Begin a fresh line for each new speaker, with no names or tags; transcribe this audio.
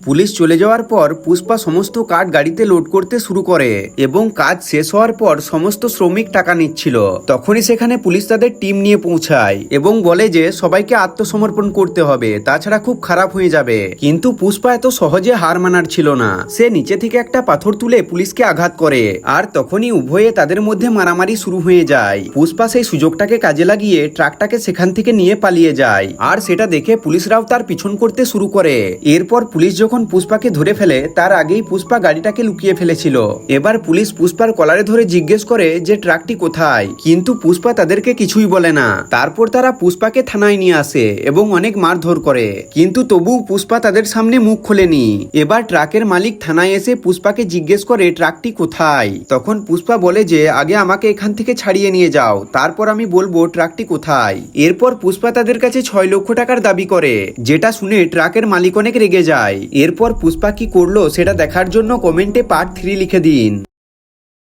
Police চলে যাওয়ার পর পুষ্পা সমস্ত কাঠ গাড়িতে লোড করতে শুরু করে এবং কাজ শেষ হওয়ার পর সমস্ত শ্রমিক টাকা নিচ্ছিল। তখনই সেখানে পুলিশ তাদের টিম নিয়ে পৌঁছায় এবং বলে যে সবাইকে আত্মসমর্পণ করতে হবে, তাছাড়া খুব খারাপ হয়ে যাবে। কিন্তু পুষ্পা এত সহজে হার মানার ছিল না। সে নিচে থেকে একটা পাথর তুলে পুলিশকে আঘাত করে আর তখনই উভয়ে তাদের মধ্যে মারামারি শুরু হয়ে যায়। পুষ্পা সেই সুযোগটাকে কাজে লাগিয়ে ট্রাকটাকে সেখান থেকে নিয়ে পালিয়ে যায় আর সেটা দেখে পুলিশরাও তার পিছন করতে শুরু করে। এরপর পুলিশ যখন পুষ্পাকে ধরে ফেলে তার আগেই পুষ্পা গাড়িটাকে লুকিয়ে ফেলেছিল। এবার পুলিশ পুষ্পার কলারে ধরে জিজ্ঞেস করে যে ট্রাকটি কোথায়, কিন্তু পুষ্পা তাদেরকে কিছুই বলে না। তারপর তারা পুষ্পাকে থানায় নিয়ে আসে এবং অনেক মারধর করে, কিন্তু তবুও পুষ্পা তাদের সামনে মুখ খোলেনি। এবার ট্রাকের মালিক থানায় এসে পুষ্পাকে জিজ্ঞেস করে ট্রাকটি কোথায়। তখন পুষ্পা বলে যে আগে আমাকে এখান থেকে ছাড়িয়ে নিয়ে যাও, তারপর আমি বলবো ট্রাকটি কোথায়। এরপর পুষ্পা তাদের কাছে 6 লক্ষ টাকার দাবি করে, যেটা শুনে ট্রাকের মালিক অনেক রেগে যায়। এরপর পুষ্পা কি করলো সেটা দেখার জন্য কমেন্টে পার্ট 3 লিখে দিন।